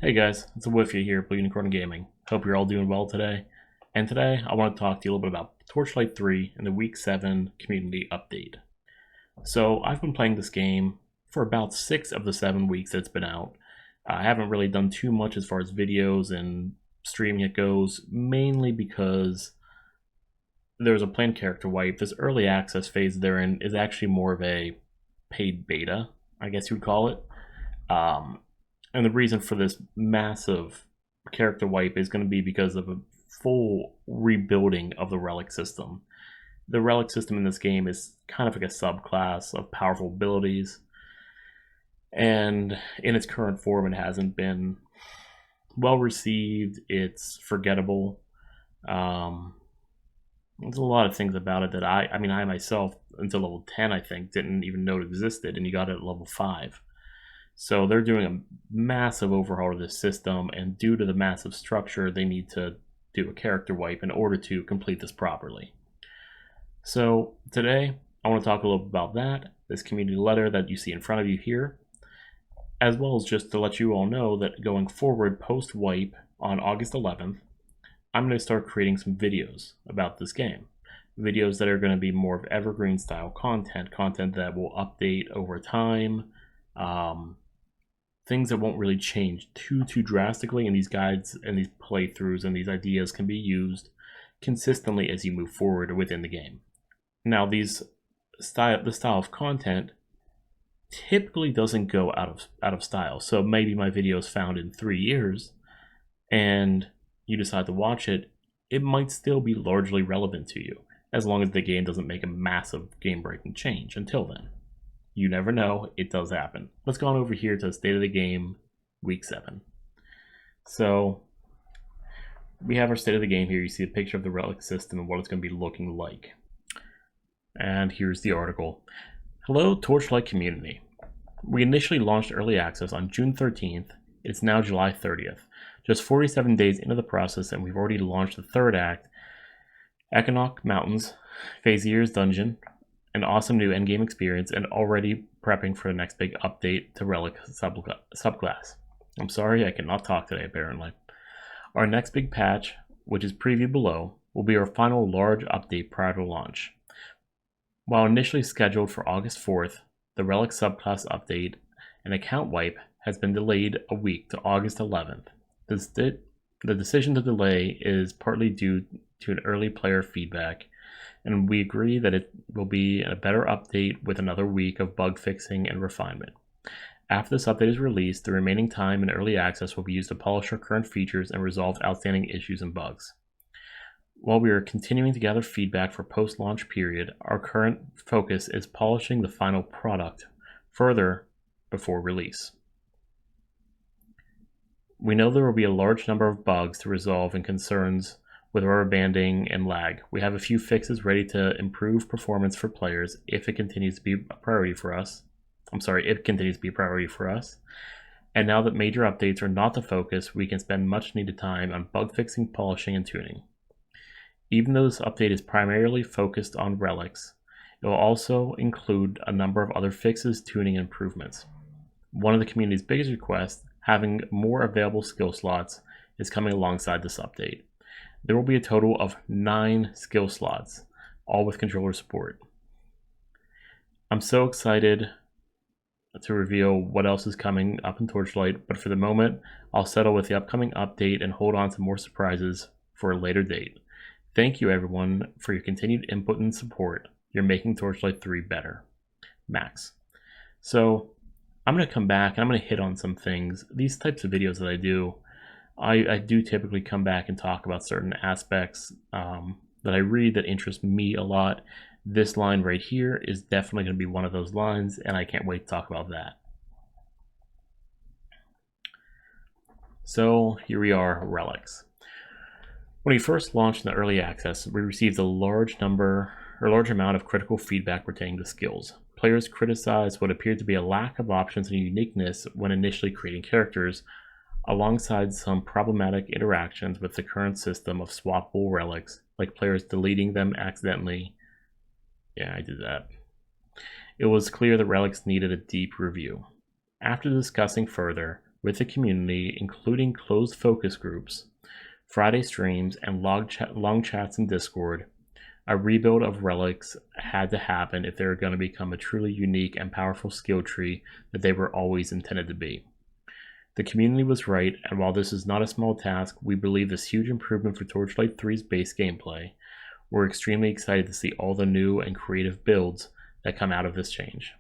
Hey guys, it's a Whiffy here, Blue Unicorn Gaming. Hope you're all doing well today. And today I want to talk to you a little bit about Torchlight 3 and the Week 7 community update. So I've been playing this game for about 6 of the 7 weeks that it's been out. I haven't really done too much as far as videos and streaming it goes, mainly because there's a planned character wipe. This early access phase they're in is actually more of a paid beta, I guess you would call it. And the reason for this massive character wipe is going to be because of a full rebuilding of the Relic system. The Relic system in this game is kind of like a subclass of powerful abilities, and in its current form, it hasn't been well received. It's forgettable. There's a lot of things about it that I myself, until level 10, I think, didn't even know it existed, and you got it at level 5. So they're doing a massive overhaul of this system, and due to the massive structure, they need to do a character wipe in order to complete this properly. So today, I want to talk a little bit about that, this community letter that you see in front of you here, as well as just to let you all know that going forward post-wipe on August 11th, I'm going to start creating some videos about this game. Videos that are going to be more of evergreen style content that will update over time, things that won't really change too drastically, and these guides and these playthroughs and these ideas can be used consistently as you move forward within the game. Now, the style of content typically doesn't go out of style. So maybe my video is found in 3 years, and you decide to watch it, it might still be largely relevant to you, as long as the game doesn't make a massive game-breaking change. Until then, you never know, it does happen. Let's go on over here to the state of the game, week 7. So we have our state of the game here. You see a picture of the Relic System and what it's going to be looking like. And here's the article. Hello, Torchlight community. We initially launched early access on June 13th. It's now July 30th. Just 47 days into the process, and we've already launched the third act, Economic Mountains, Phasier's Dungeon, an awesome new endgame experience, and already prepping for the next big update to Relic subclass. I'm sorry, I cannot talk today, apparently. Our next big patch, which is previewed below, will be our final large update prior to launch. While initially scheduled for August 4th, the Relic subclass update and account wipe has been delayed a week to August 11th. The decision to delay is partly due to an early player feedback, and we agree that it will be a better update with another week of bug fixing and refinement. After this update is released, the remaining time in early access will be used to polish our current features and resolve outstanding issues and bugs. While we are continuing to gather feedback for post-launch period, our current focus is polishing the final product further before release. We know there will be a large number of bugs to resolve and concerns with rubber banding and lag. We have a few fixes ready to improve performance for players if it continues to be a priority for us. It continues to be a priority for us. And now that major updates are not the focus, we can spend much needed time on bug fixing, polishing, and tuning. Even though this update is primarily focused on relics, it will also include a number of other fixes, tuning, and improvements. One of the community's biggest requests, having more available skill slots, is coming alongside this update. There will be a total of 9 skill slots, all with controller support. I'm so excited to reveal what else is coming up in Torchlight, but for the moment, I'll settle with the upcoming update and hold on to more surprises for a later date. Thank you everyone for your continued input and support. You're making Torchlight 3 better. Max. So I'm going to come back and I'm going to hit on some things. These types of videos that I do, I do typically come back and talk about certain aspects that I read that interest me a lot. This line right here is definitely going to be one of those lines, and I can't wait to talk about that. So here we are, Relics. When we first launched in the early access, we received a large amount of critical feedback pertaining to skills. Players criticized what appeared to be a lack of options and uniqueness when initially creating characters, alongside some problematic interactions with the current system of swappable relics, like players deleting them accidentally. Yeah, I did that. It was clear that relics needed a deep review. After discussing further, with the community, including closed focus groups, Friday streams, and long chats in Discord. A rebuild of relics had to happen if they were going to become a truly unique and powerful skill tree that they were always intended to be. The community was right, and while this is not a small task, we believe this huge improvement for Torchlight 3's base gameplay. We're extremely excited to see all the new and creative builds that come out of this change.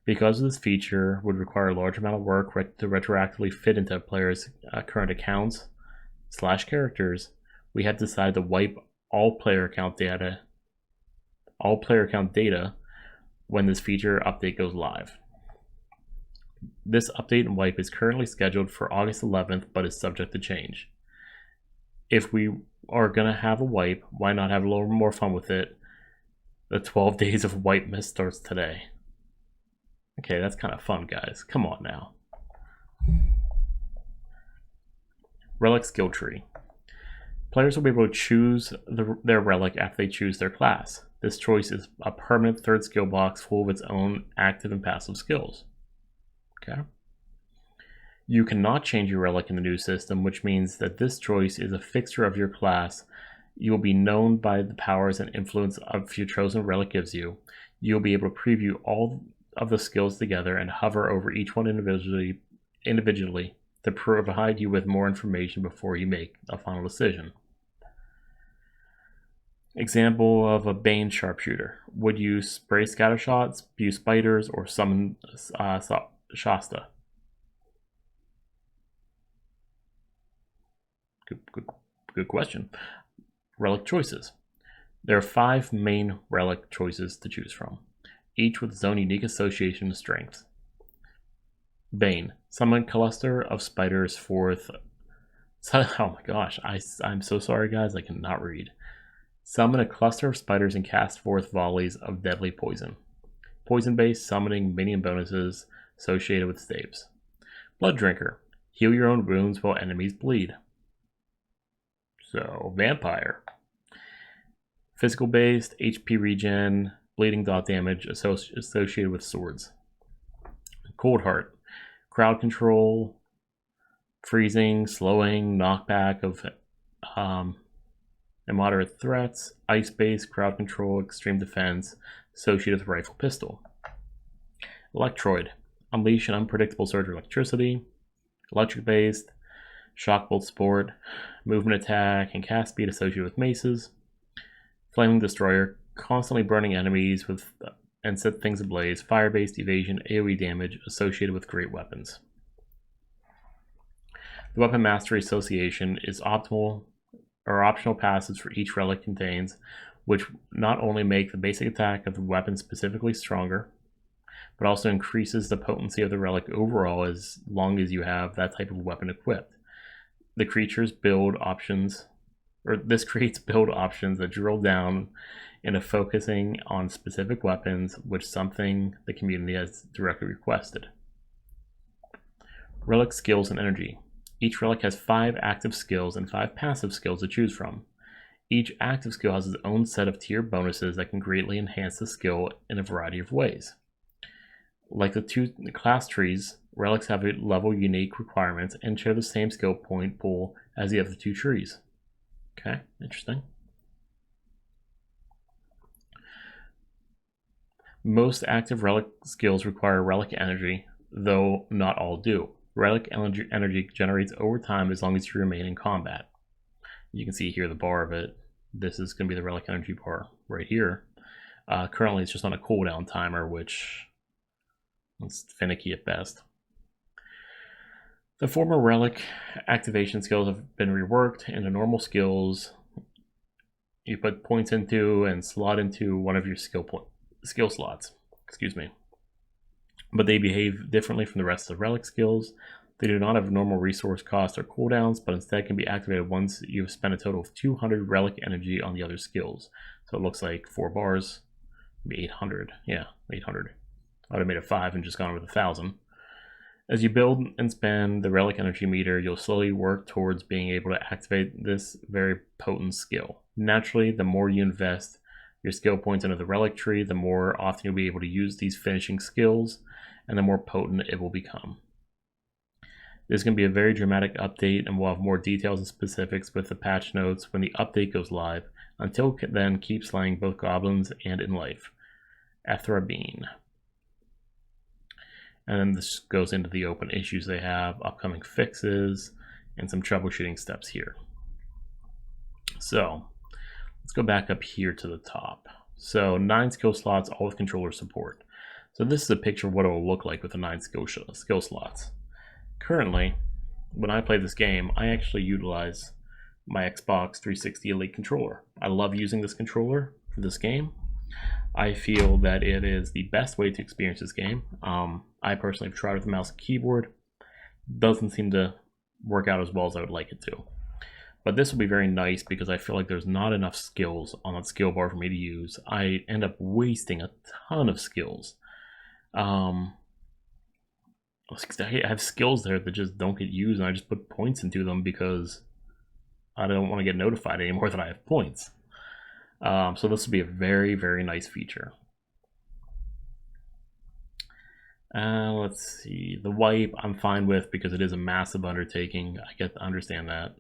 Because this feature would require a large amount of work to retroactively fit into players' current accounts / characters, we have decided to wipe all player account data when this feature update goes live. This update and wipe is currently scheduled for August 11th, but is subject to change. If we are going to have a wipe, why not have a little more fun with it? The 12 days of wipe miss starts today. Okay, that's kind of fun, guys. Come on now. Relic skill tree. Players will be able to choose their relic after they choose their class. This choice is a permanent third skill box full of its own active and passive skills. Okay. You cannot change your relic in the new system, which means that this choice is a fixture of your class. You will be known by the powers and influence of your chosen relic gives you. You will be able to preview all of the skills together and hover over each one individually to provide you with more information before you make a final decision. Example of a Bane sharpshooter. Would you spray scatter shots, spew spiders, or summon Shasta? Good question. Relic choices. There are 5 main relic choices to choose from, each with its own unique association and strengths. Bane. Summon cluster of spiders forth. Oh my gosh, I'm so sorry, guys. I cannot read. Summon a cluster of spiders and cast forth volleys of deadly poison. Poison-based summoning minion bonuses associated with staves. Blood Drinker. Heal your own wounds while enemies bleed. So, Vampire. Physical-based, HP regen, bleeding dot damage associated with swords. Cold Heart. Crowd control, freezing, slowing, knockback of immoderate threats, ice-based crowd control, extreme defense, associated with rifle pistol. Electroid. Unleash an unpredictable surge of electricity. Electric-based, shock bolt support, movement attack, and cast speed associated with maces. Flaming Destroyer. Constantly burning enemies and set things ablaze. Fire-based evasion, AoE damage associated with great weapons. The Weapon Mastery Association is optional passives for each relic contains, which not only make the basic attack of the weapon specifically stronger, but also increases the potency of the relic overall as long as you have that type of weapon equipped. This creates build options that drill down into focusing on specific weapons, which something the community has directly requested. Relic skills and energy. Each relic has 5 active skills and 5 passive skills to choose from. Each active skill has its own set of tier bonuses that can greatly enhance the skill in a variety of ways. Like the 2 class trees, relics have level unique requirements and share the same skill point pool as the other 2 trees. Okay, interesting. Most active relic skills require relic energy, though not all do. Relic energy generates over time as long as you remain in combat. You can see here the bar of it. This is going to be the relic energy bar right here. Currently it's just on a cooldown timer, which is finicky at best. The former relic activation skills have been reworked into normal skills you put points into and slot into one of your skill slots. Excuse me. But they behave differently from the rest of the relic skills. They do not have normal resource costs or cooldowns, but instead can be activated once you've spent a total of 200 relic energy on the other skills. So it looks like 4 bars, maybe 800. Yeah, 800. I would have made it 5 and just gone with 1,000. As you build and spend the relic energy meter, you'll slowly work towards being able to activate this very potent skill. Naturally, the more you invest your skill points into the relic tree, the more often you'll be able to use these finishing skills, and the more potent it will become. There's going to be a very dramatic update, and we'll have more details and specifics with the patch notes when the update goes live. Until then, keep slaying both goblins and in life. Ethrabine. And then this goes into the open issues they have, upcoming fixes, and some troubleshooting steps here. So let's go back up here to the top. So 9 skill slots, all with controller support. So this is a picture of what it will look like with the 9 skill slots. Currently, when I play this game, I actually utilize my Xbox 360 Elite controller. I love using this controller for this game. I feel that it is the best way to experience this game. I personally have tried with the mouse and keyboard. Doesn't seem to work out as well as I would like it to. But this will be very nice because I feel like there's not enough skills on that skill bar for me to use. I end up wasting a ton of skills. I have skills there that just don't get used, and I just put points into them because I don't want to get notified anymore that I have points. So this will be a very, very nice feature. Let's see. The wipe I'm fine with because it is a massive undertaking. I get to understand that.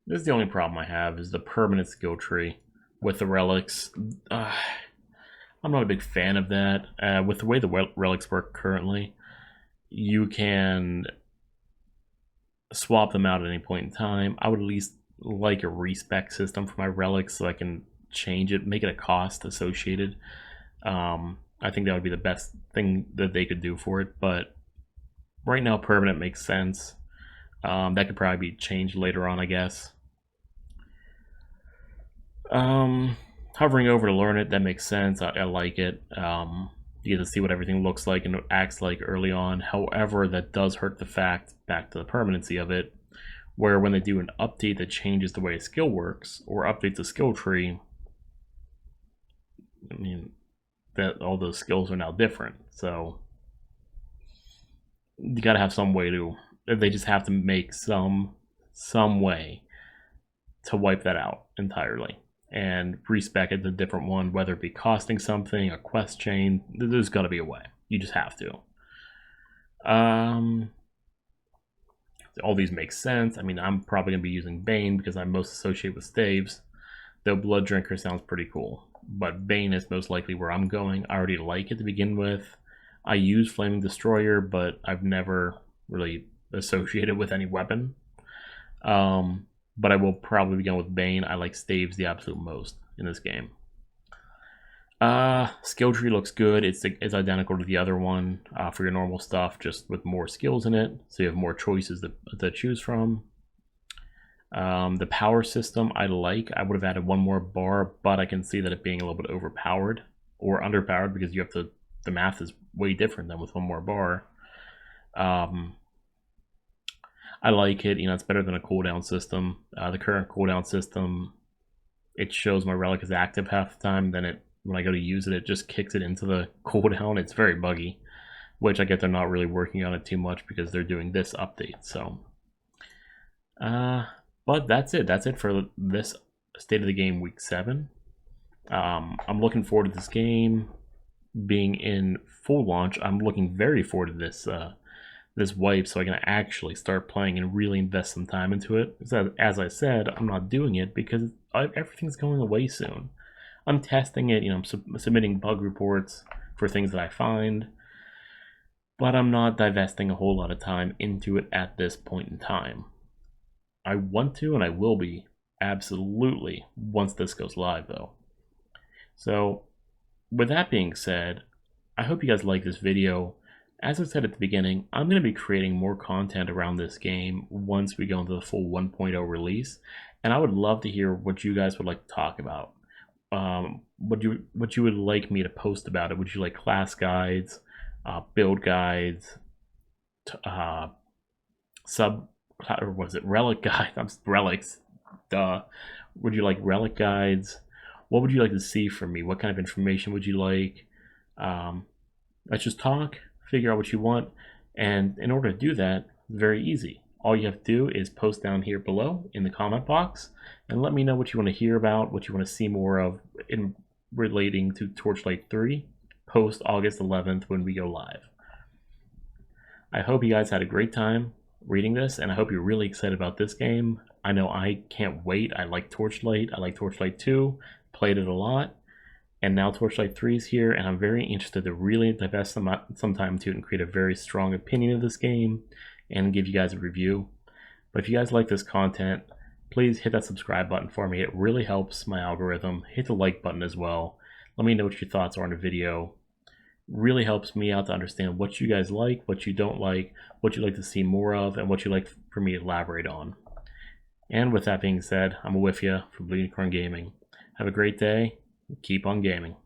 This is the only problem I have is the permanent skill tree with the relics. I'm not a big fan of that. With the way the relics work currently, you can swap them out at any point in time. I would at least like a respec system for my relics so I can change it, make it a cost associated. I think that would be the best thing that they could do for it, but right now permanent makes sense. That could probably be changed later on, I guess. Hovering over to learn it, that makes sense. I like it. You get to see what everything looks like and acts like early on. However, that does hurt the fact, back to the permanency of it, where when they do an update that changes the way a skill works, or updates a skill tree, I mean, that all those skills are now different. So you gotta have some way to, they just have to make some way to wipe that out entirely and respec it to a different one, whether it be costing something, a quest chain. There's got to be a way. You just have to. All these make sense. I mean, I'm probably going to be using Bane because I'm most associated with staves, though Blood Drinker sounds pretty cool. But Bane is most likely where I'm going. I already like it to begin with. I use Flaming Destroyer, but I've never really associated with any weapon. But I will probably begin with Bane. I like staves the absolute most in this game. Skill tree looks good. It's identical to the other one for your normal stuff, just with more skills in it, so you have more choices to choose from. The power system I like. I would have added one more bar, but I can see that it being a little bit overpowered or underpowered because you have to. The math is way different than with one more bar. I like it. You know, it's better than a cooldown system. The current cooldown system, it shows my relic is active half the time. Then when I go to use it, it just kicks it into the cooldown. It's very buggy, which I get they're not really working on it too much because they're doing this update. So, but that's it. That's it for this State of the Game Week 7. I'm looking forward to this game being in full launch. I'm looking very forward to this this wipe so I can actually start playing and really invest some time into it. As I said, I'm not doing it because everything's going away soon. I'm testing it, you know, I'm submitting bug reports for things that I find, but I'm not divesting a whole lot of time into it at this point in time. I want to, and I will be, absolutely, once this goes live though. So, with that being said, I hope you guys like this video. As I said at the beginning, I'm going to be creating more content around this game once we go into the full 1.0 release, and I would love to hear what you guys would like to talk about. What you would like me to post about it. Would you like class guides, build guides, or was it relic guides? Relics. Duh. Would you like relic guides? What would you like to see from me? What kind of information would you like? Let's just talk. Figure out what you want, and in order to do that, it's very easy. All you have to do is post down here below in the comment box and let me know what you want to hear about, what you want to see more of in relating to Torchlight 3 post August 11th when we go live. I hope you guys had a great time reading this, and I hope you're really excited about this game. I know I can't wait. I like Torchlight. I like Torchlight 2. Played it a lot. And now Torchlight 3 is here, and I'm very interested to really divest some time to it and create a very strong opinion of this game and give you guys a review. But if you guys like this content, please hit that subscribe button for me. It really helps my algorithm. Hit the like button as well. Let me know what your thoughts are on the video. Really helps me out to understand what you guys like, what you don't like, what you'd like to see more of, and what you'd like for me to elaborate on. And with that being said, I'm with you for Unicorn Gaming. Have a great day. Keep on gaming.